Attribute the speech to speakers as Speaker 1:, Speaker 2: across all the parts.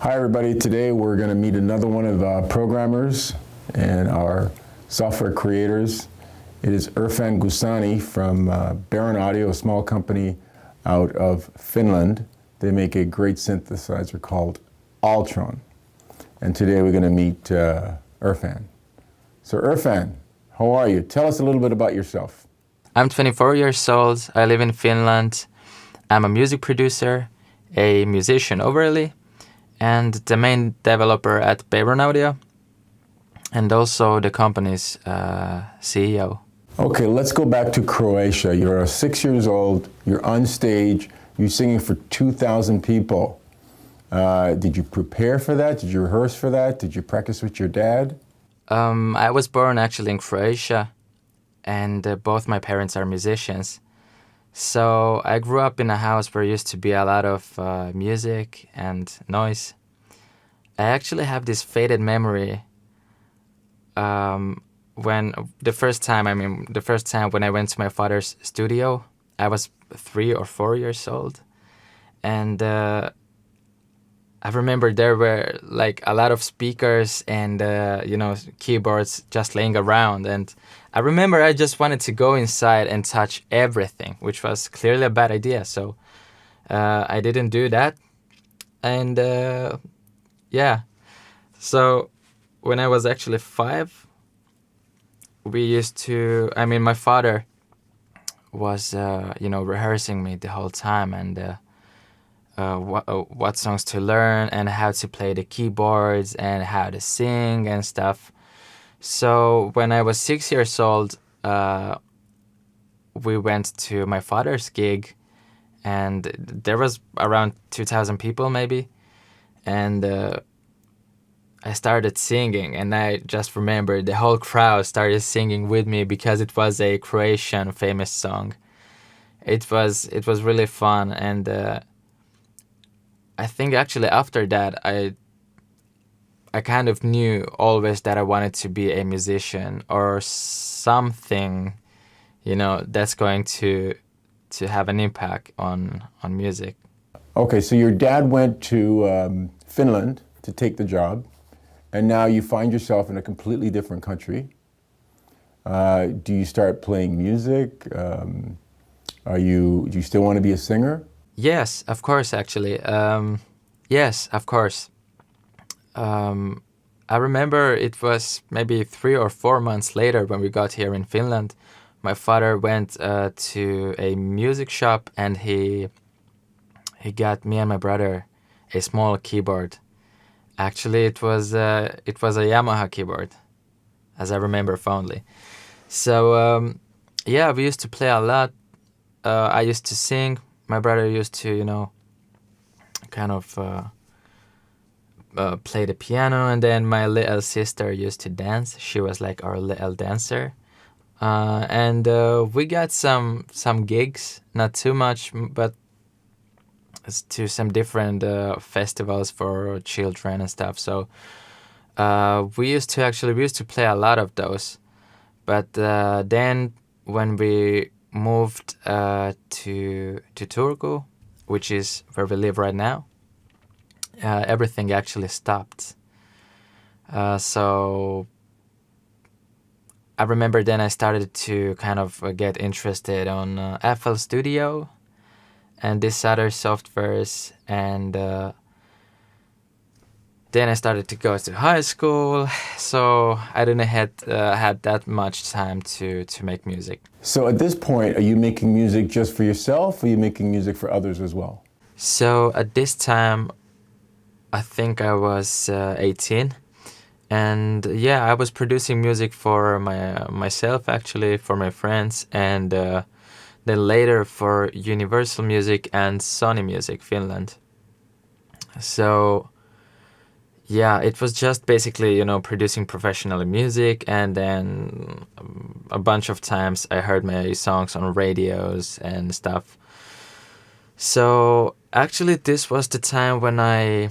Speaker 1: Hi everybody, today we're going to meet another one of our programmers and our software creators. It is Irfan Gusani from Beyron Audio, a small company out of Finland. They make a great synthesizer called Altron. And today we're going to meet Irfan. So Irfan, how are you? Tell us a little bit about yourself.
Speaker 2: I'm 24 years old. I live in Finland. I'm a music producer, a musician overall, and the main developer at Beyron Audio, and also the company's CEO.
Speaker 1: Okay, let's go back to Croatia. You're 6 years old, you're on stage, you're singing for 2,000 people. Did you prepare for that? Did you rehearse for that? Did you practice with your dad?
Speaker 2: I was born actually in Croatia, and both my parents are musicians. So I grew up in a house where used to be a lot of music and noise. I actually have this faded memory when the first time when I went to my father's studio. I was 3 or 4 years old, and I remember there were like a lot of speakers and keyboards just laying around, and I remember I just wanted to go inside and touch everything, which was clearly a bad idea. So I didn't do that, and So when I was actually 5, my father was rehearsing me the whole time, and what songs to learn and how to play the keyboards and how to sing and stuff. So when I was 6 years old, we went to my father's gig, and there was around 2,000 people maybe, and I started singing, and I just remember the whole crowd started singing with me because it was a Croatian famous song. It was really fun, and I think actually after that I kind of knew always that I wanted to be a musician or something, that's going to have an impact on music.
Speaker 1: Okay, so your dad went to Finland to take the job, and now you find yourself in a completely different country. Do you start playing music? Do you still want to be a singer?
Speaker 2: Yes, of course, actually. Yes, of course. I remember it was maybe 3 or 4 months later when we got here in Finland. My father went to a music shop, and he got me and my brother a small keyboard. Actually, it was a Yamaha keyboard, as I remember fondly. So we used to play a lot. I used to sing. My brother used to, play the piano, and then my little sister used to dance. She was like our little dancer. And we got some gigs, not too much, but to some different festivals for children and stuff. So we used to play a lot of those. But then when we moved to Turku, which is where we live right now, everything actually stopped. So I remember then I started to kind of get interested on FL Studio and these other softwares, and then I started to go to high school, so I didn't had that much time to make music.
Speaker 1: So at this point, are you making music just for yourself, or are you making music for others as well?
Speaker 2: So at this time, I think I was 18, and I was producing music for myself, actually, for my friends, and then later for Universal Music and Sony Music Finland. So it was just basically, producing professional music, and then a bunch of times I heard my songs on radios and stuff. So actually this was the time when I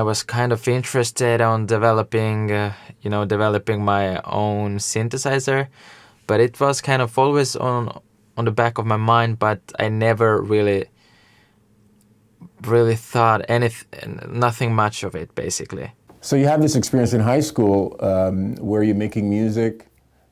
Speaker 2: was kind of interested on developing my own synthesizer, but it was kind of always on the back of my mind, but I never really really thought nothing much of it, basically.
Speaker 1: So you have this experience in high school where you're making music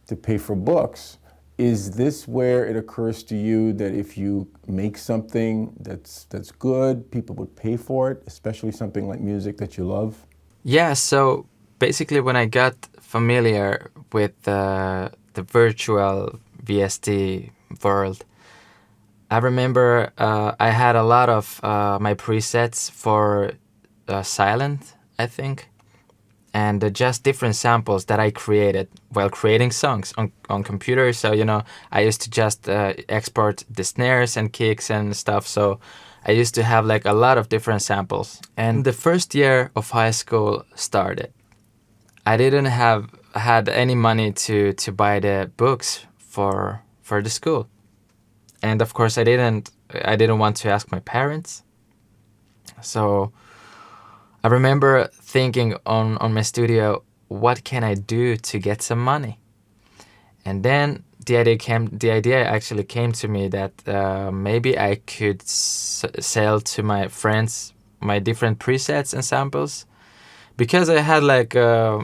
Speaker 1: to pay for books. Is this where it occurs to you that if you make something that's good, people would pay for it, especially something like music that you love?
Speaker 2: Yeah, so basically when I got familiar with the virtual VST world, I remember I had a lot of my presets for silent, I think, and just different samples that I created while creating songs on computer. So, I used to just export the snares and kicks and stuff. So I used to have like a lot of different samples. And the first year of high school started. I didn't had any money to buy the books for the school. And of course I didn't want to ask my parents. So I remember thinking on my studio, what can I do to get some money? And then the idea actually came to me that maybe I could sell to my friends my different presets and samples, because I had like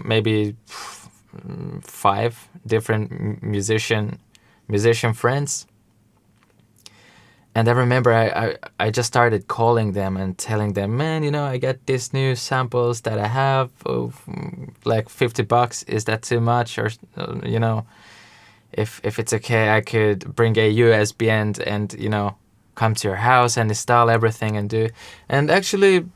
Speaker 2: maybe 5 different musician friends. And I remember I just started calling them and telling them, man, I get these new samples that I have of like $50. Is that too much? Or, if it's okay, I could bring a USB and come to your house and install everything and do. And actually,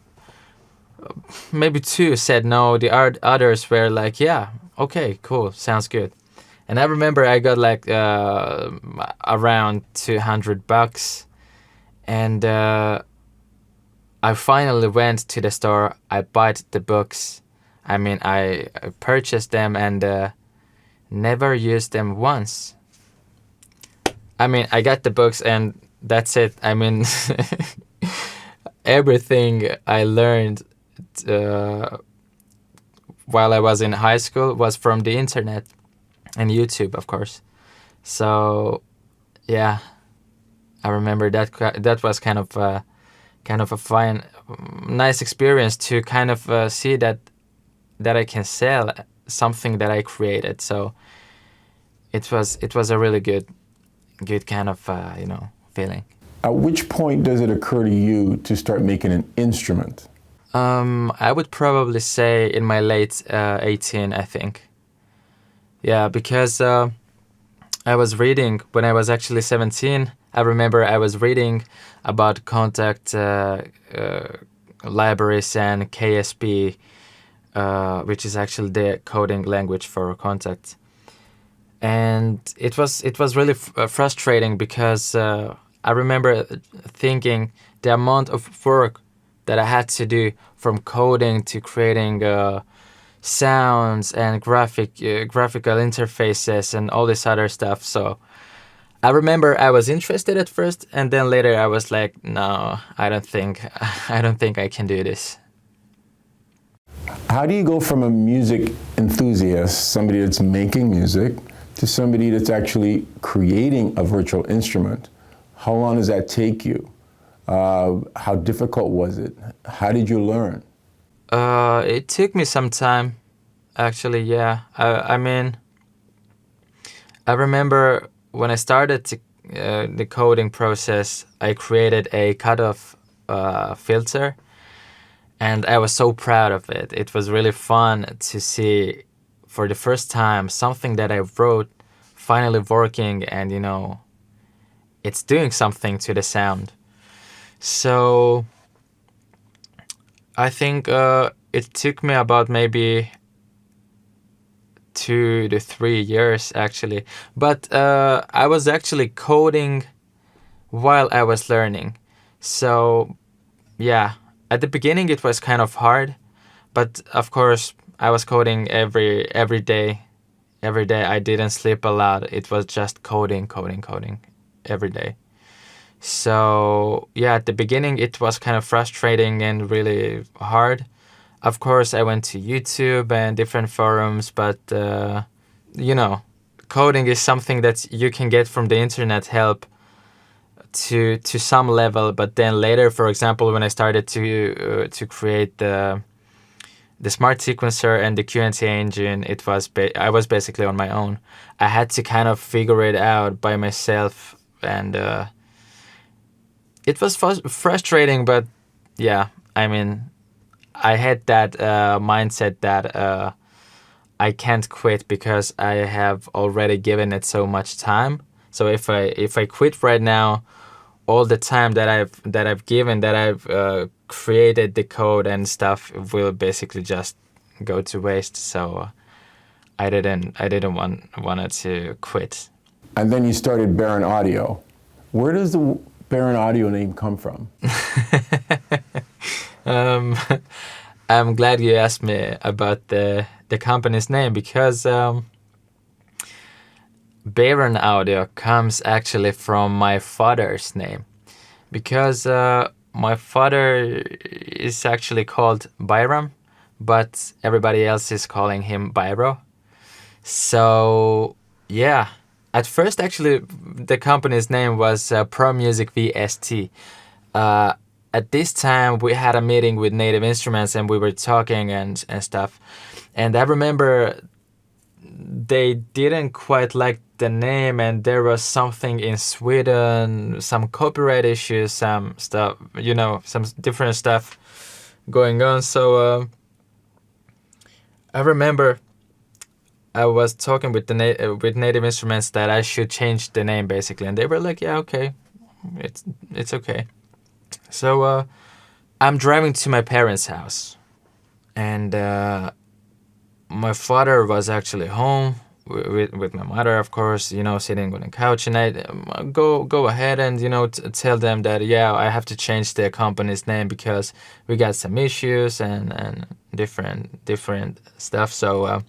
Speaker 2: maybe 2 said no. The others were like, yeah, okay, cool, sounds good. And I remember I got like around $200. And I finally went to the store. I bought the books. I purchased them and never used them once. I got the books and that's it. Everything I learned while I was in high school was from the internet and YouTube, of course. So, yeah. I remember that was kind of a fine, nice experience to kind of see that I can sell something that I created. So it was a really good kind of feeling.
Speaker 1: At which point does it occur to you to start making an instrument?
Speaker 2: I would probably say in my late 18, I think. Yeah, because I was reading when I was actually 17. I remember I was reading about Contact libraries and KSP, which is actually the coding language for Contact. And it was really frustrating because I remember thinking the amount of work that I had to do, from coding to creating sounds and graphical interfaces and all this other stuff. So I remember I was interested at first, and then later I was like, no, I don't think I can do this.
Speaker 1: How do you go from a music enthusiast, somebody that's making music, to somebody that's actually creating a virtual instrument? How long does that take you? How difficult was it? How did you learn?
Speaker 2: It took me some time, actually, yeah. I remember when I started the coding process, I created a cutoff filter, and I was so proud of it. It was really fun to see, for the first time, something that I wrote finally working, and it's doing something to the sound. So I think it took me about maybe 2 to 3 years, actually. But I was actually coding while I was learning. So, yeah, at the beginning it was kind of hard. But, of course, I was coding every day. Every day I didn't sleep a lot. It was just coding every day. So, yeah, at the beginning it was kind of frustrating and really hard. Of course, I went to YouTube and different forums, but, coding is something that you can get from the internet help to some level, but then later, for example, when I started to create the smart sequencer and the Q&A engine, I was basically on my own. I had to kind of figure it out by myself, and it was frustrating, but yeah, I mean, I had that mindset that I can't quit because I have already given it so much time. So if I quit right now, all the time that I've given, that I've created the code and stuff, will basically just go to waste. So I didn't wanted to quit.
Speaker 1: And then you started Beyron Audio. Where does the Beyron Audio name come from?
Speaker 2: I'm glad you asked me about the company's name, because Beyron Audio comes actually from my father's name, because my father is actually called Beyron, but everybody else is calling him Beyro. So yeah, at first actually the company's name was Pro Music VST. At this time we had a meeting with Native Instruments and we were talking and stuff, and I remember they didn't quite like the name, and there was something in Sweden, some copyright issues, some stuff, some different stuff going on. So I remember I was talking with with Native Instruments that I should change the name basically, and they were like, "Yeah, okay, it's okay." So I'm driving to my parents' house, and my father was actually home with my mother, of course, sitting on the couch, and I go ahead and tell them that, yeah, I have to change the company's name because we got some issues and different stuff. So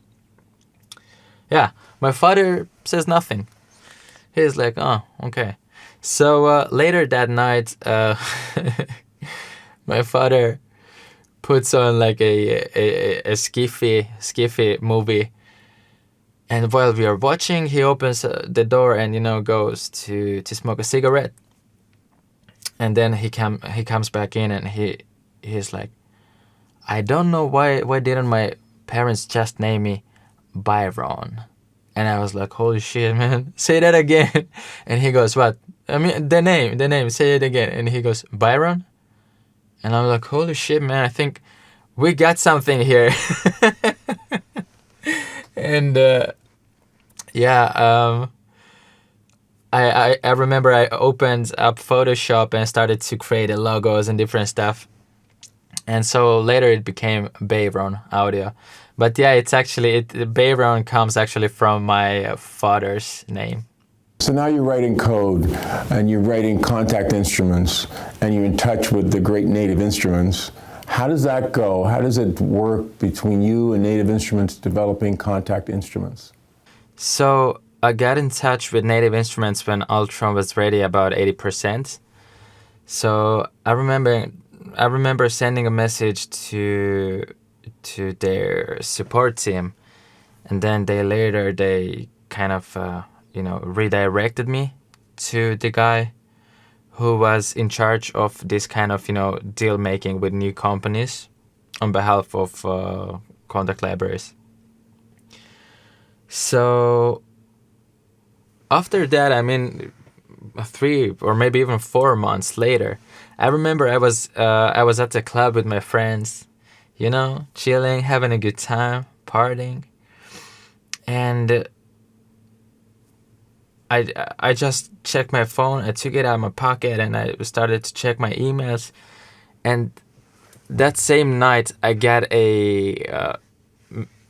Speaker 2: yeah, my father says nothing. He's like, oh, okay. So later that night, my father puts on like a skiffy movie, and while we are watching, he opens the door and goes to smoke a cigarette, and then he comes back in, and he's like, I don't know why didn't my parents just name me Beyron? And I was like, holy shit, man, say that again. And he goes, what? I mean, the name, say it again. And he goes, Beyron? And I'm like, holy shit, man, I think we got something here. And yeah, I remember I opened up Photoshop and started to create logos and different stuff. And so later it became Beyron Audio. But yeah, it's actually, Beyron comes actually from my father's name.
Speaker 1: So now you're writing code and you're writing contact instruments and you're in touch with the great Native Instruments. How does that go? How does it work between you and Native Instruments developing contact instruments?
Speaker 2: So I got in touch with Native Instruments when Altron was ready about 80%. So I remember sending a message to their support team, and then they kind of redirected me to the guy who was in charge of this kind of deal making with new companies on behalf of contact libraries. So after that, 3 or maybe even 4 months later, I remember I was at the club with my friends, chilling, having a good time, partying, and I just checked my phone. I took it out of my pocket and I started to check my emails, and that same night I got a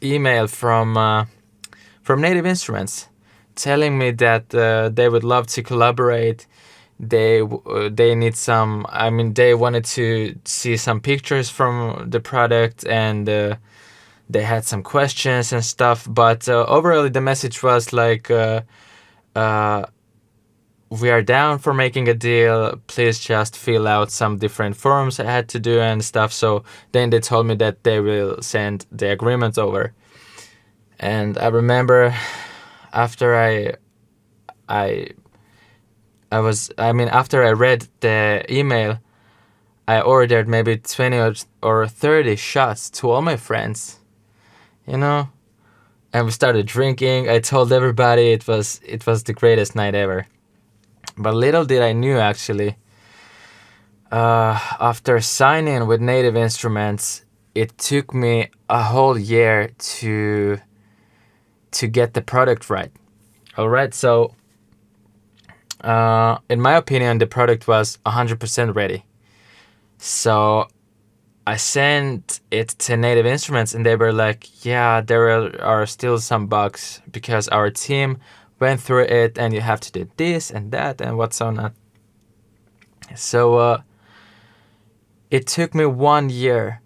Speaker 2: email from Native Instruments telling me that they would love to collaborate. They need some. They wanted to see some pictures from the product, and they had some questions and stuff. But overall, the message was like, we are down for making a deal. Please just fill out some different forms I had to do and stuff. So then they told me that they will send the agreement over. And I remember after I after I read the email, I ordered maybe 20 or 30 shots to all my friends, you know? And we started drinking. I told everybody it was the greatest night ever. But little did I knew actually, after signing with Native Instruments, it took me a whole year to get the product right. All right, so in my opinion, the product was 100% ready. So I sent it to Native Instruments, and they were like, "Yeah, there are still some bugs because our team went through it, and you have to do this and that and what's on that." So it took me 1 year,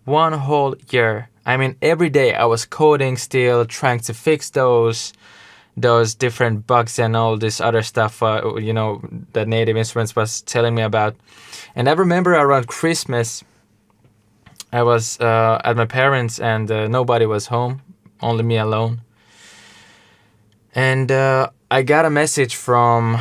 Speaker 2: one whole year. I mean, every day I was coding still, trying to fix those different bugs and all this other stuff, that Native Instruments was telling me about. And I remember around Christmas, I was at my parents' and nobody was home, only me alone. And I got a message from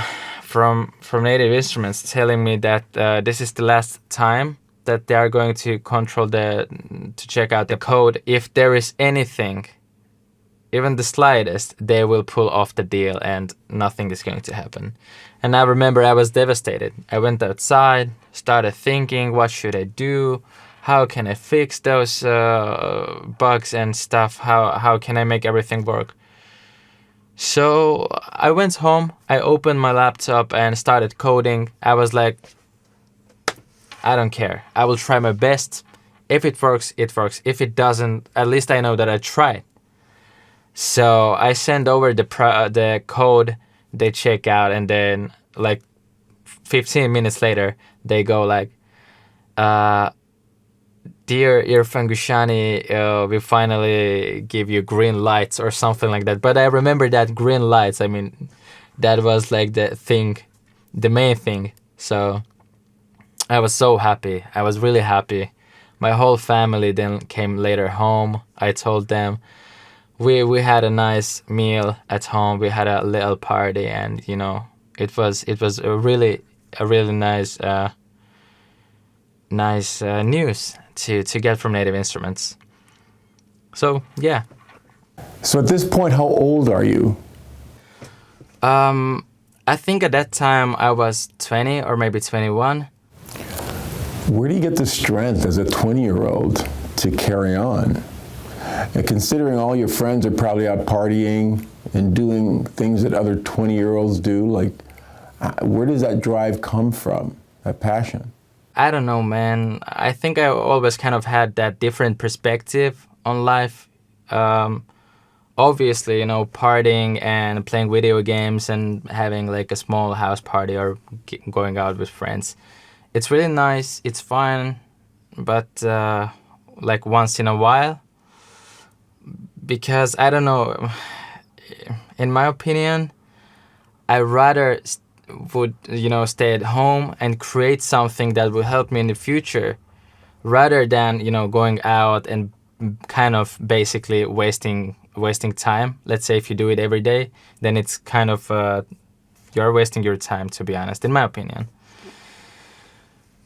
Speaker 2: Native Instruments telling me that this is the last time that they are going to to check out the code. If there is anything, even the slightest, they will pull off the deal and nothing is going to happen. And I remember I was devastated. I went outside, started thinking, what should I do? How can I fix those bugs and stuff? How can I make everything work? So I went home, I opened my laptop and started coding. I was like, I don't care. I will try my best. If it works, it works. If it doesn't, at least I know that I tried. So I send over the code, they check out, and then like 15 minutes later, they go like, "Dear Irfan Gusani, we finally give you green lights," or something like that. But I remember that green lights, I mean, that was like the main thing. So I was so happy. I was really happy. My whole family then came later home. I told them. We had a nice meal at home. We had a little party, and it was a really nice news to get from Native Instruments. So yeah.
Speaker 1: So at this point, how old are you?
Speaker 2: I think at that time I was 20 or maybe 21.
Speaker 1: Where do you get the strength as a 20-year-old to carry on? And considering all your friends are probably out partying and doing things that other 20-year-olds do, like, where does that drive come from, that passion?
Speaker 2: I don't know, man. I think I always kind of had that different perspective on life. Obviously, partying and playing video games and having like a small house party or going out with friends. It's really nice, it's fun, but like once in a while. Because I don't know, in my opinion, I rather would stay at home and create something that will help me in the future, rather than going out and kind of basically wasting time. Let's say if you do it every day, then it's kind of you're wasting your time, to be honest, in my opinion.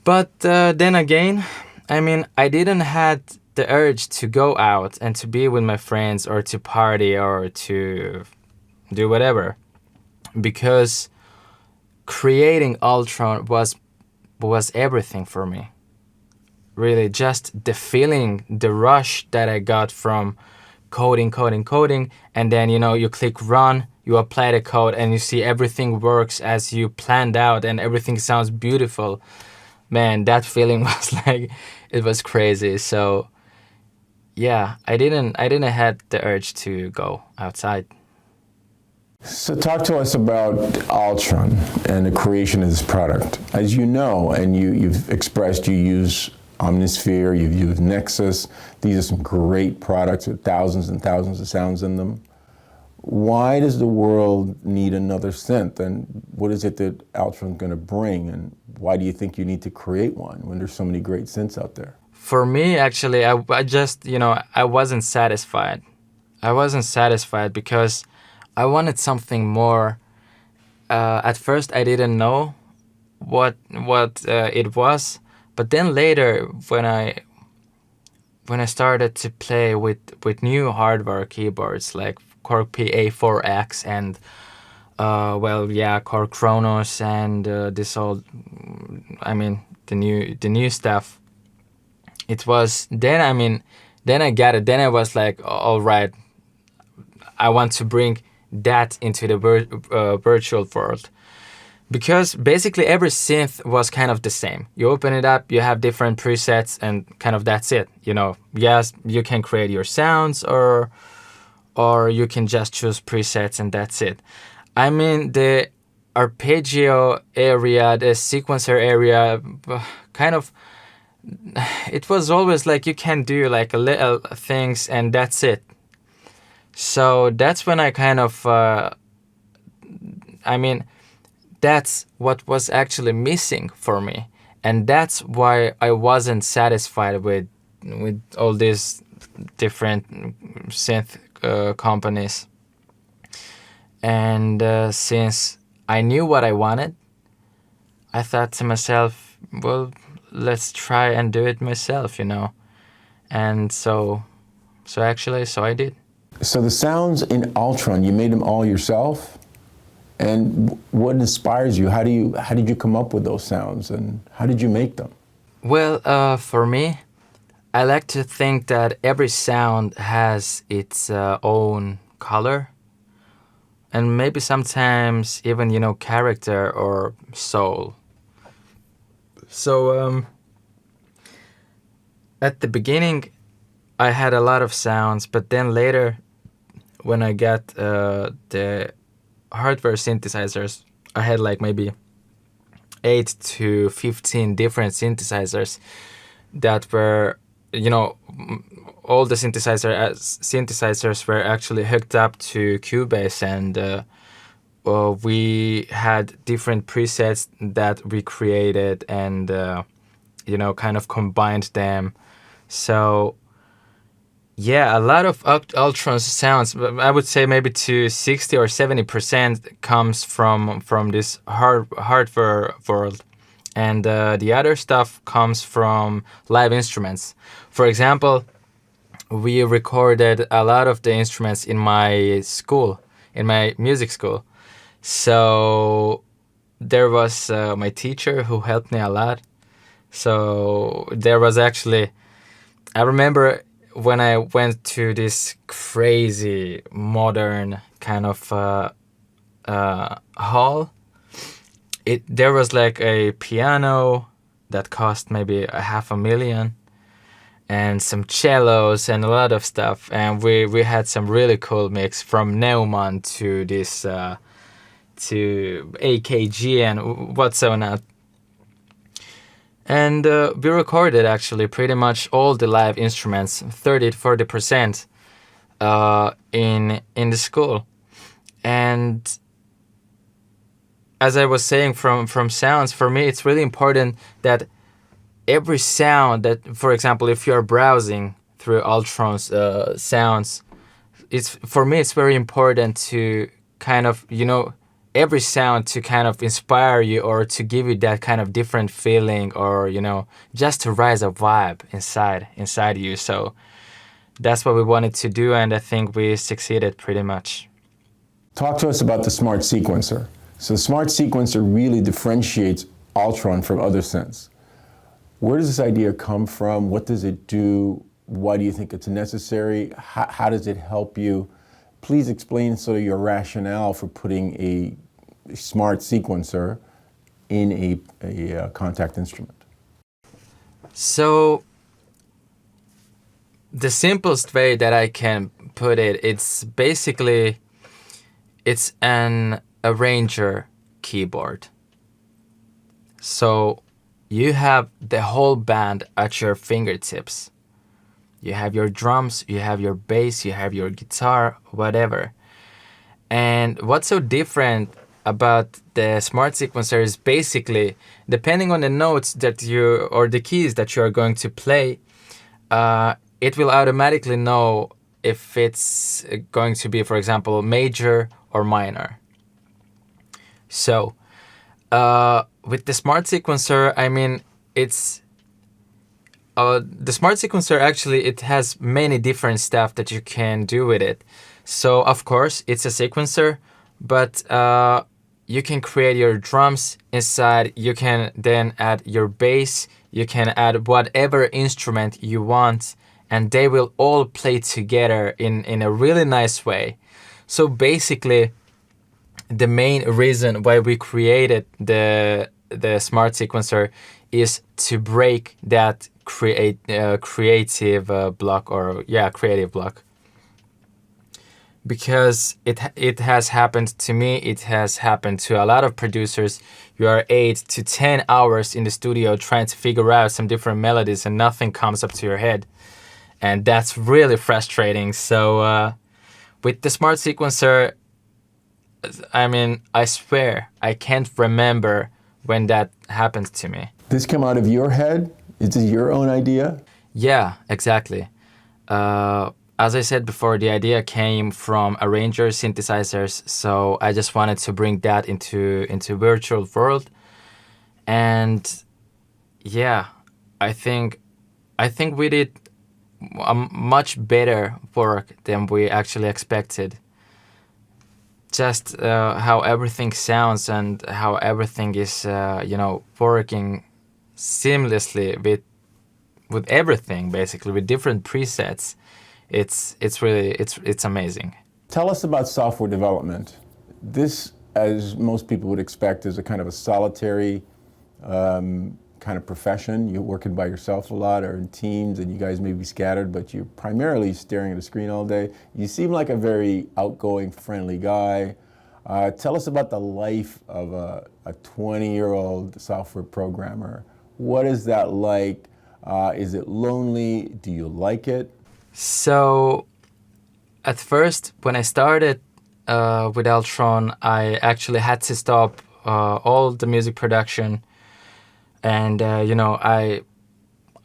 Speaker 2: But then again, I mean, I didn't had the urge to go out and to be with my friends or to party or to do whatever, because creating Altron was everything for me. Really, just the feeling, the rush that I got from coding, and then you click run, you apply the code, and you see everything works as you planned out, and everything sounds beautiful. Man, that feeling was like, it was crazy. So yeah, I didn't had the urge to go outside.
Speaker 1: So talk to us about Altron and the creation of this product. As you know, and you've expressed, you use Omnisphere, you've used Nexus. These are some great products with thousands and thousands of sounds in them. Why does the world need another synth, and what is it that Altron's going to bring, and why do you think you need to create one when there's so many great synths out there?
Speaker 2: For me, actually, I just, I wasn't satisfied. I wasn't satisfied because I wanted something more at first I didn't know what it was, but then later when I started to play with new hardware keyboards like Korg PA4X and Korg Kronos and this old, I mean the new stuff. It was then, I mean, then I got it. Then I was like, all right, I want to bring that into the virtual world. Because basically every synth was kind of the same. You open it up, you have different presets, and kind of that's it. You know, yes, you can create your sounds, or you can just choose presets, and that's it. I mean, the arpeggio area, the sequencer area, kind of, it was always like you can do like a little things, and that's it. So that's when I kind of, I mean, that's what was actually missing for me, and that's why I wasn't satisfied with all these different synth companies. And since I knew what I wanted, I thought to myself, well, let's try and do it myself, you know. And so I did.
Speaker 1: So the sounds in Altron, you made them all yourself? And what inspires you? How did you come up with those sounds, and how did you make them?
Speaker 2: Well, for me, I like to think that every sound has its own color, and maybe sometimes even, you know, character or soul. So at the beginning, I had a lot of sounds, but then later, when I got the hardware synthesizers, I had like maybe 8 to 15 different synthesizers that were, you know, all the synthesizers were actually hooked up to Cubase, and we had different presets that we created, and you know, kind of combined them. So yeah, a lot of Altron's sounds, I would say maybe to 60 or 70% comes from this hardware world, and the other stuff comes from live instruments. For example, we recorded a lot of the instruments in my school, in my music school. So there was my teacher who helped me a lot. So there was actually, I remember when I went to this crazy modern kind of hall, there was like a piano that cost maybe $500,000, and some cellos and a lot of stuff, and we had some really cool mix from Neumann to this to AKG and what's so not. And we recorded actually pretty much all the live instruments, 30 to 40%, in the school. And as I was saying, from sounds, for me it's really important that every sound that, for example, if you're browsing through Altron's sounds, for me it's very important to kind of, you know, every sound to kind of inspire you or to give you that kind of different feeling, or, you know, just to rise a vibe inside you. So that's what we wanted to do, and I think we succeeded pretty much.
Speaker 1: Talk to us about the smart sequencer. So the smart sequencer really differentiates Altron from other synths. Where does this idea come from? What does it do? Why do you think it's necessary? How does it help you? Please explain sort of your rationale for putting a smart sequencer in a contact instrument.
Speaker 2: So the simplest way that I can put it, it's basically, it's an arranger keyboard. So you have the whole band at your fingertips. You have your drums, you have your bass, you have your guitar, whatever. And what's so different about the smart sequencer is basically, depending on the notes that you, or the keys that you are going to play, it will automatically know if it's going to be, for example, major or minor. So with the smart sequencer, I mean, it's the smart sequencer actually, it has many different stuff that you can do with it. So of course it's a sequencer, but you can create your drums inside. You can then add your bass. You can add whatever instrument you want, and they will all play together in a really nice way. So basically, the main reason why we created the smart sequencer is to break that creative block, or creative block, because it has happened to me. It has happened to a lot of producers. You are 8 to 10 hours in the studio trying to figure out some different melodies, and nothing comes up to your head, and that's really frustrating. So with the smart sequencer, I mean, I swear I can't remember when that happened to me.
Speaker 1: This came out of your head? Is this your own idea?
Speaker 2: Yeah, exactly. As I said before, the idea came from arranger synthesizers, so I just wanted to bring that into virtual world. And yeah, I think we did a much better work than we actually expected. Just how everything sounds and how everything is, working seamlessly with everything, basically, with different presets. It's really amazing.
Speaker 1: Tell us about software development. This, as most people would expect, is a kind of a solitary kind of profession. You're working by yourself a lot, or in teams, and you guys may be scattered, but you're primarily staring at a screen all day. You seem like a very outgoing, friendly guy. Tell us about the life of a 20-year-old software programmer. What is that like? Is it lonely? Do you like it?
Speaker 2: So, at first, when I started with Altron, I actually had to stop all the music production, and I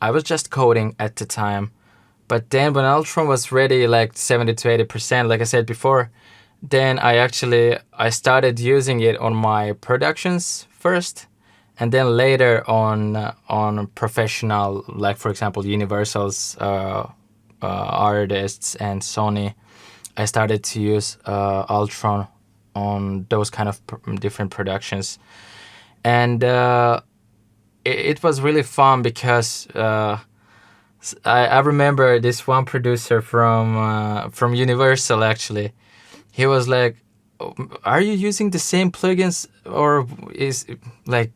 Speaker 2: was just coding at the time. But then when Altron was ready, like 70 to 80%, like I said before, then I started using it on my productions first, and then later on professional, like for example Universal's artists and Sony. I started to use Altron on those kind of different productions, and it was really fun because I remember this one producer from Universal. Actually, he was like, "Are you using the same plugins, or is like,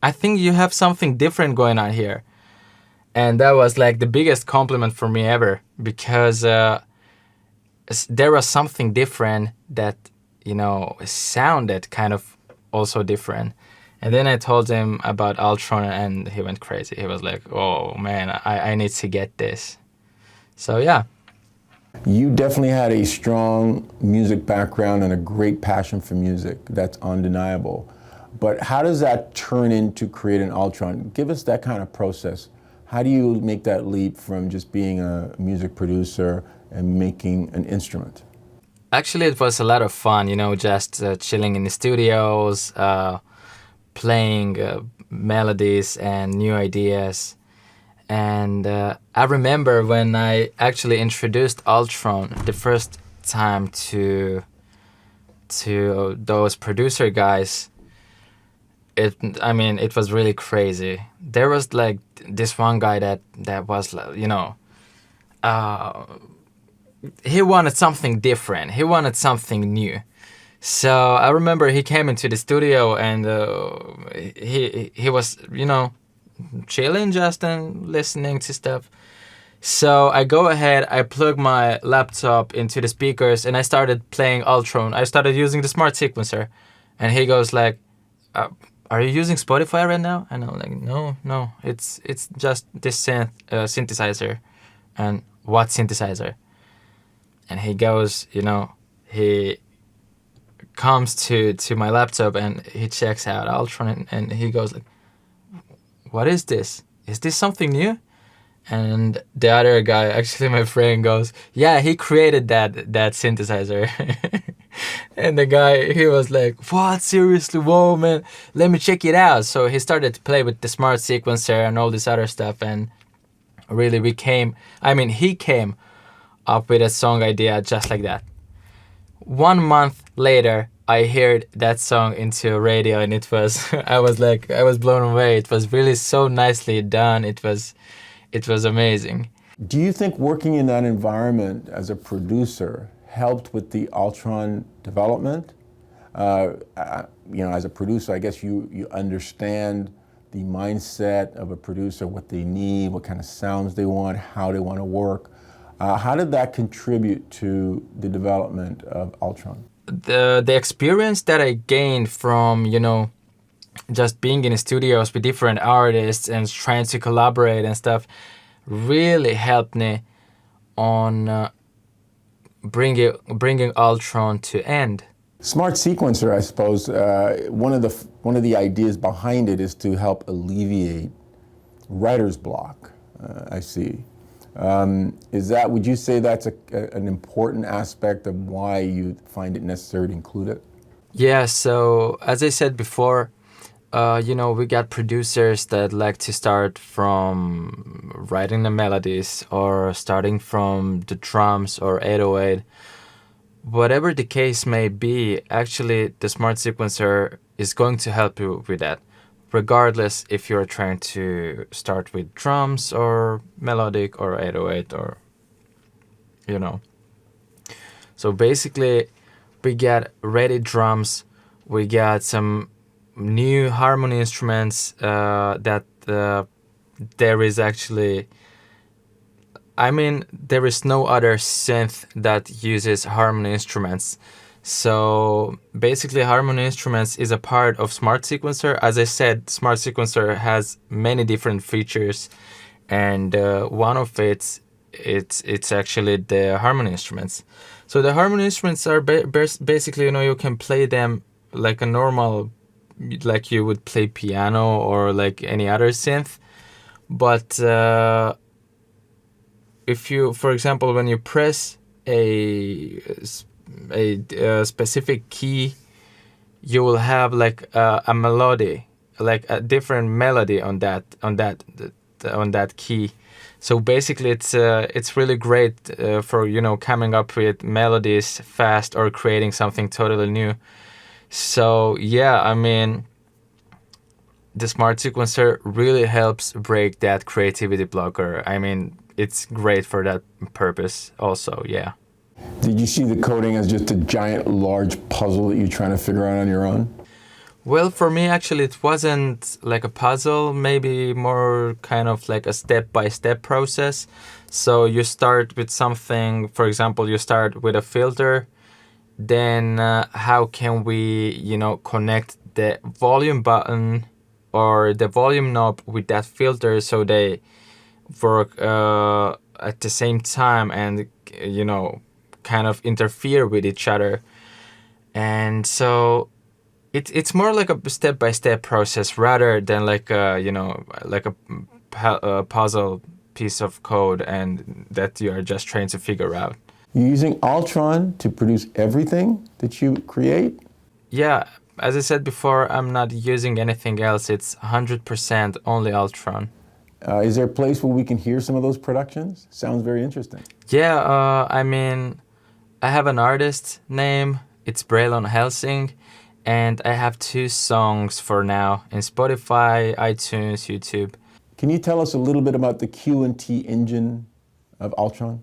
Speaker 2: I think you have something different going on here?" And that was like the biggest compliment for me ever, because there was something different that, sounded kind of also different. And then I told him about Altron, and he went crazy. He was like, "Oh man, I need to get this." So yeah.
Speaker 1: You definitely had a strong music background and a great passion for music. That's undeniable. But how does that turn into creating Altron? Give us that kind of process. How do you make that leap from just being a music producer and making an instrument?
Speaker 2: Actually, it was a lot of fun, just chilling in the studios, playing melodies and new ideas. And I remember when I actually introduced Altron the first time to those producer guys. It was really crazy. There was like this one guy that was, he wanted something different. He wanted something new. So I remember he came into the studio, and he was, chilling just and listening to stuff. So I go ahead, I plug my laptop into the speakers, and I started playing Altron. I started using the smart sequencer, and he goes like, "Are you using Spotify right now?" And I'm like, "No, it's just this synthesizer." And what synthesizer? And he goes, he comes to my laptop and he checks out Altron, and he goes like, "What is this? Is this something new?" And the other guy, actually my friend, goes, "Yeah, he created that synthesizer." And the guy, he was like, what, seriously, whoa, man, let me check it out. So he started to play with the smart sequencer and all this other stuff, and really he came up with a song idea just like that. 1 month later, I heard that song into radio, and it was I was blown away. It was really so nicely done. It was amazing.
Speaker 1: Do you think working in that environment as a producer helped with the Altron development? As a producer, I guess you understand the mindset of a producer, what they need, what kind of sounds they want, how they want to work. How did that contribute to the development of Altron?
Speaker 2: The experience that I gained from, just being in studios with different artists and trying to collaborate and stuff really helped me on bringing Altron to end.
Speaker 1: Smart sequencer, I suppose, one of the ideas behind it is to help alleviate writer's block. I see. Would you say that's an important aspect of why you find it necessary to include it?
Speaker 2: Yeah, so as I said before, we got producers that like to start from writing the melodies or starting from the drums or 808. Whatever the case may be, actually the smart sequencer is going to help you with that, regardless if you're trying to start with drums or melodic or 808 or, So basically, we got ready drums, we got some new harmony instruments that there is actually... there is no other synth that uses harmony instruments. So basically, harmony instruments is a part of Smart Sequencer. As I said, Smart Sequencer has many different features, and one of it's actually the harmony instruments. So the harmony instruments are basically, you can play them like a normal, like you would play piano or like any other synth, but if you, for example, when you press a specific key, you will have like a melody, like a different melody on that key. So basically, it's really great for coming up with melodies fast or creating something totally new. So yeah, the Smart Sequencer really helps break that creativity blocker. It's great for that purpose also, yeah.
Speaker 1: Did you see the coding as just a giant, large puzzle that you're trying to figure out on your own?
Speaker 2: Well, for me, actually, it wasn't like a puzzle, maybe more kind of like a step-by-step process. So you start with something, for example, you start with a filter, then how can we, connect the volume button or the volume knob with that filter so they work at the same time and, kind of interfere with each other. And so it's more like a step-by-step process rather than like a puzzle piece of code and that you are just trying to figure out.
Speaker 1: You're using Altron to produce everything that you create?
Speaker 2: Yeah, as I said before, I'm not using anything else. It's 100% only Altron.
Speaker 1: Is there a place where we can hear some of those productions? Sounds very interesting.
Speaker 2: Yeah, I have an artist name. It's Beyron Helsing, and I have 2 songs for now in Spotify, iTunes, YouTube.
Speaker 1: Can you tell us a little bit about the Q&T engine of Altron?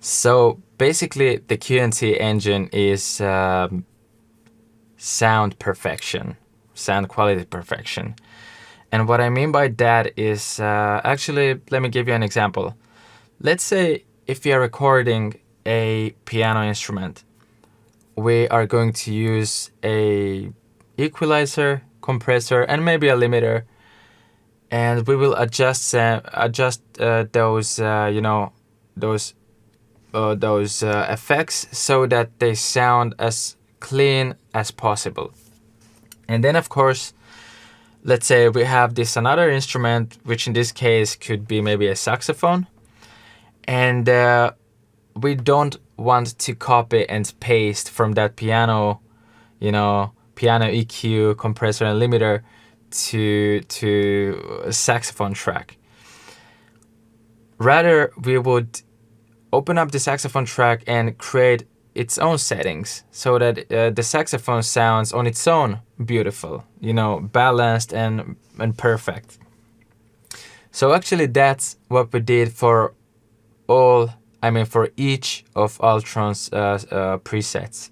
Speaker 2: So basically, the Q&T engine is sound perfection, sound quality perfection. And what I mean by that is, actually, let me give you an example. Let's say if you're recording a piano instrument, we are going to use a equalizer, compressor, and maybe a limiter, and we will adjust those effects so that they sound as clean as possible. And then, of course, let's say we have this another instrument, which in this case could be maybe a saxophone, and we don't want to copy and paste from that piano, piano EQ, compressor and limiter to a saxophone track. Rather, we would open up the saxophone track and create its own settings so that the saxophone sounds on its own beautiful, balanced and perfect. So actually that's what we did for each of Altron's presets.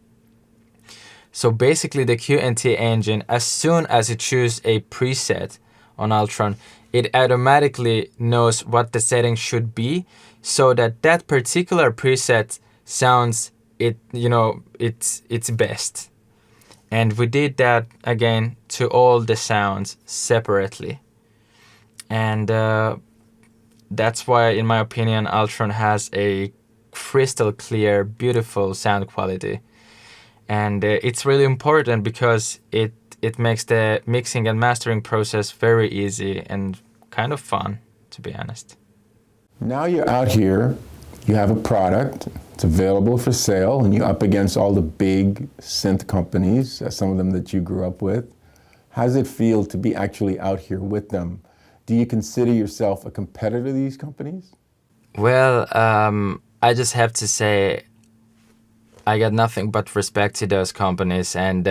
Speaker 2: So basically the QNT engine, as soon as you choose a preset on Altron, it automatically knows what the setting should be so that that particular preset sounds its best. And we did that again to all the sounds separately. And that's why, in my opinion, Altron has a crystal clear, beautiful sound quality. And it's really important because it makes the mixing and mastering process very easy and kind of fun, to be honest.
Speaker 1: Now you're out here, you have a product, it's available for sale, and you're up against all the big synth companies, some of them that you grew up with. How does it feel to be actually out here with them? Do you consider yourself a competitor to these companies?
Speaker 2: Well, I just have to say I got nothing but respect to those companies, and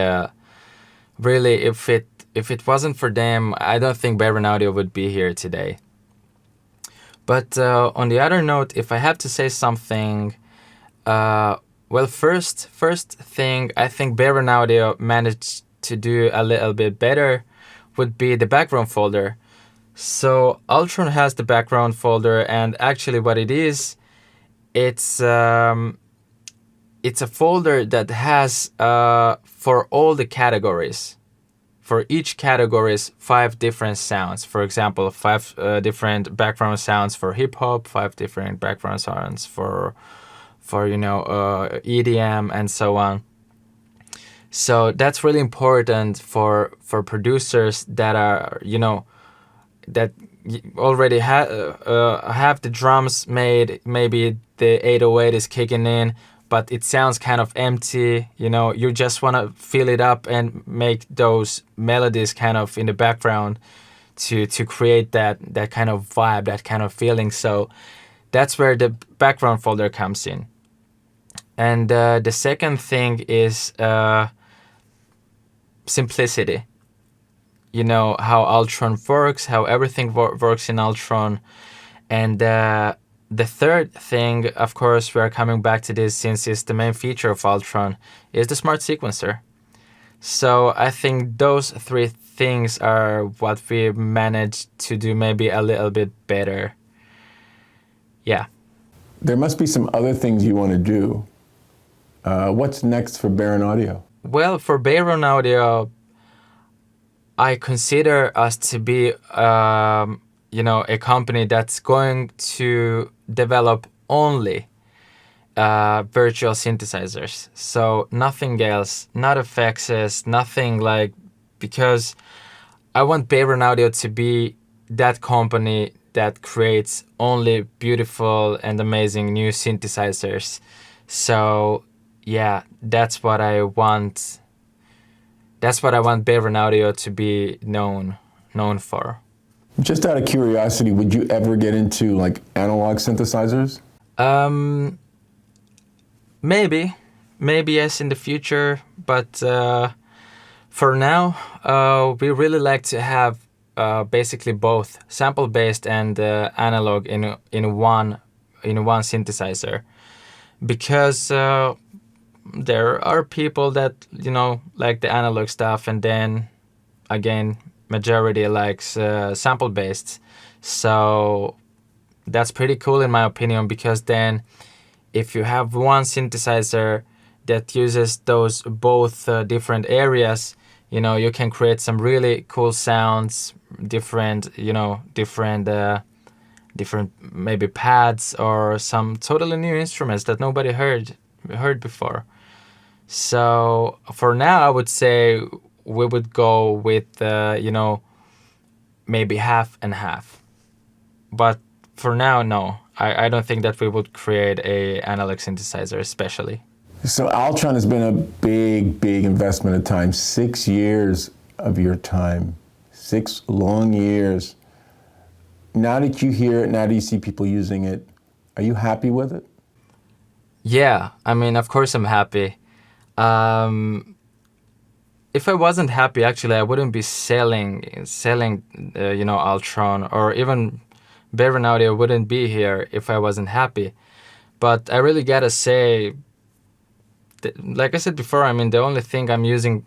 Speaker 2: really, if it wasn't for them, I don't think Beyron Audio would be here today. But on the other note, if I have to say something, well, first thing I think Beyron Audio managed to do a little bit better would be the background folder. So Altron has the background folder, and actually what it is, it's a folder that has for all the categories. For each category is 5 different sounds. For example, 5 different background sounds for hip hop, 5 different background sounds for EDM and so on. So that's really important for producers that are that already have the drums made. Maybe the 808 is kicking in, but it sounds kind of empty. You just want to fill it up and make those melodies kind of in the background to create that kind of vibe, that kind of feeling. So that's where the background folder comes in. And the second thing is simplicity. How Altron works, how everything works in Altron. And the third thing, of course, we are coming back to this since it's the main feature of Altron, is the smart sequencer. So I think those 3 things are what we managed to do maybe a little bit better. Yeah.
Speaker 1: There must be some other things you want to do. What's next for Beyron Audio?
Speaker 2: Well, for Beyron Audio, I consider us to be a company that's going to develop only virtual synthesizers. So nothing else, not effects, nothing because I want Beyron Audio to be that company that creates only beautiful and amazing new synthesizers. So yeah, that's what I want. That's what I want Beyron Audio to be known for.
Speaker 1: Just out of curiosity, would you ever get into analog synthesizers?
Speaker 2: Maybe yes in the future, but for now, we really like to have basically both sample-based and analog in one synthesizer, because there are people that like the analog stuff, and then again majority likes sample-based. So that's pretty cool in my opinion, because then if you have one synthesizer that uses those both different areas, you can create some really cool sounds, different maybe pads or some totally new instruments that nobody heard before. So for now, I would say we would go with maybe half and half. But for now, no. I don't think that we would create a analog synthesizer especially.
Speaker 1: So Altron has been a big, big investment of time. 6 years of your time, 6 long years. Now that you hear it, now that you see people using it, are you happy with it?
Speaker 2: Yeah, I mean, of course I'm happy. If I wasn't happy, actually, I wouldn't be selling, Altron, or even Beyron Audio wouldn't be here if I wasn't happy. But I really gotta say, like I said before, I mean, the only thing I'm using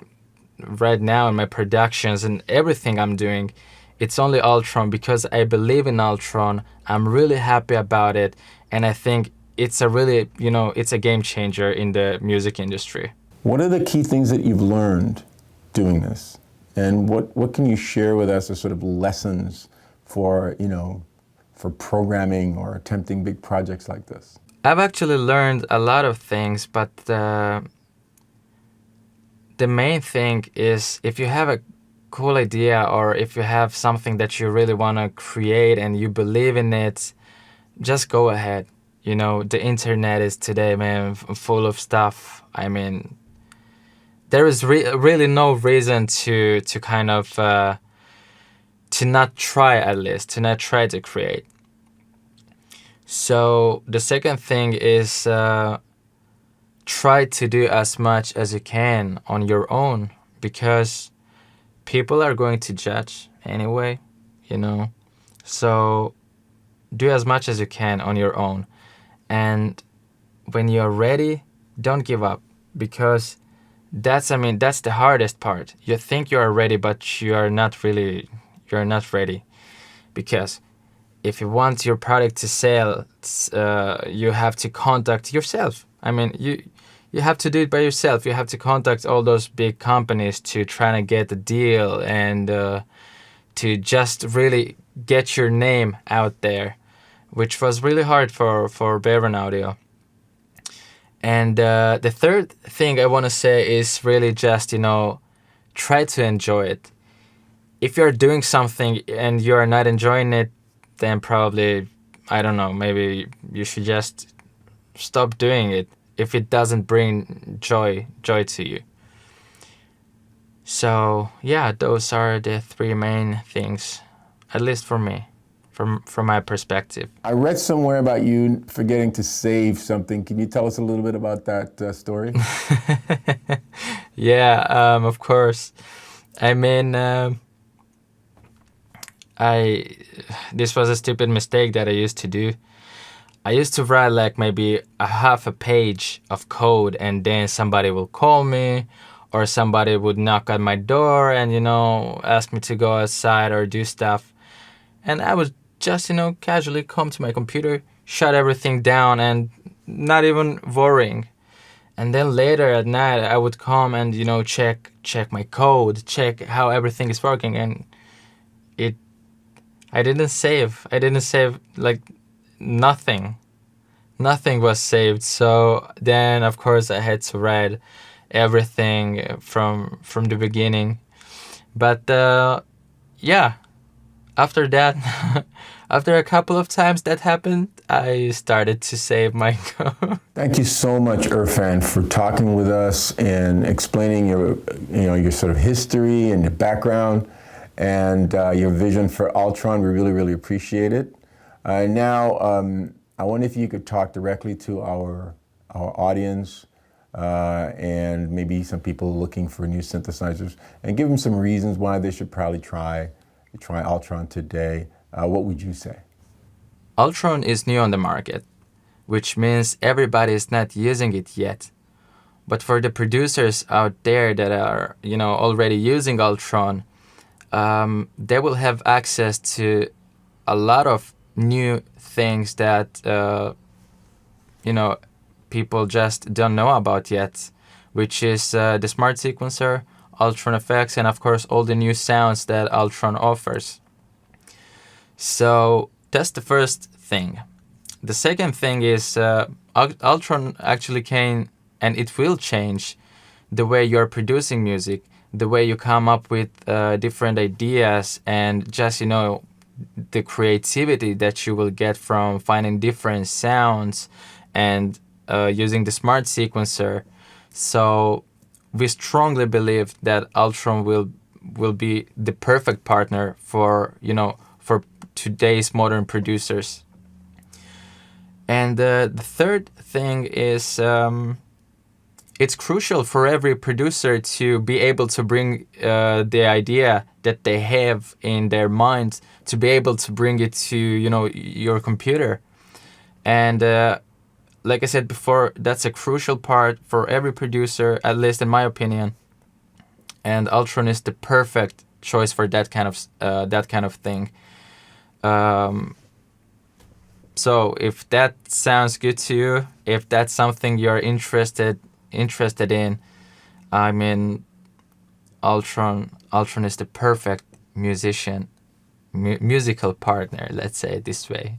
Speaker 2: right now in my productions and everything I'm doing, it's only Altron because I believe in Altron. I'm really happy about it, and I think it's a really, it's a game changer in the music industry.
Speaker 1: What are the key things that you've learned doing this? And what can you share with us as sort of lessons for, for programming or attempting big projects like this?
Speaker 2: I've actually learned a lot of things, but the main thing is if you have a cool idea or if you have something that you really want to create and you believe in it, just go ahead. The internet is today, man, full of stuff. I mean, there is really no reason to kind of to not try, at least to not try to create. So the second thing is try to do as much as you can on your own, because people are going to judge anyway, So do as much as you can on your own. And when you're ready, don't give up, because that's the hardest part. You think you are ready, but you're not ready. Because if you want your product to sell, you have to contact yourself. I mean, you have to do it by yourself. You have to contact all those big companies to try to get a deal and to just really get your name out there, which was really hard for Beyron Audio. And the third thing I want to say is really just, try to enjoy it. If you're doing something and you're not enjoying it, then probably, I don't know, maybe you should just stop doing it if it doesn't bring joy to you. So yeah, those are the 3 main things, at least for me, from my perspective.
Speaker 1: I read somewhere about you forgetting to save something. Can you tell us a little bit about that story?
Speaker 2: Yeah, of course. I mean, this was a stupid mistake that I used to do. I used to write like maybe a half a page of code, and then somebody will call me or somebody would knock on my door and, ask me to go outside or do stuff. And I would just, casually come to my computer, shut everything down and not even worrying. And then later at night, I would come and, check my code, check how everything is working. And I didn't save, like nothing. Nothing was saved. So then, of course, I had to write everything from the beginning. But yeah, after that, after a couple of times that happened, I started to save my code.
Speaker 1: Thank you so much, Irfan, for talking with us and explaining your sort of history and your background and your vision for Altron. We really, really appreciate it. Now, I wonder if you could talk directly to our audience and maybe some people looking for new synthesizers, and give them some reasons why they should probably try Altron today. What would you say?
Speaker 2: Altron is new on the market, which means everybody is not using it yet. But for the producers out there that are, already using Altron, they will have access to a lot of new things that, people just don't know about yet, which is the Smart Sequencer, Altron effects, and of course all the new sounds that Altron offers. So that's the first thing. The second thing is Altron actually can, and it will change the way you're producing music, the way you come up with different ideas, and just, the creativity that you will get from finding different sounds and using the smart sequencer. So we strongly believe that Altron will be the perfect partner for, you know, for today's modern producers. And the third thing is, it's crucial for every producer to be able to bring the idea that they have in their minds, to be able to bring it to, you know, your computer. And like I said before, that's a crucial part for every producer, at least in my opinion. And Altron is the perfect choice for that kind of thing. So if that sounds good to you, if that's something you're interested in, I mean, Altron is the perfect musical partner. Let's say it this way.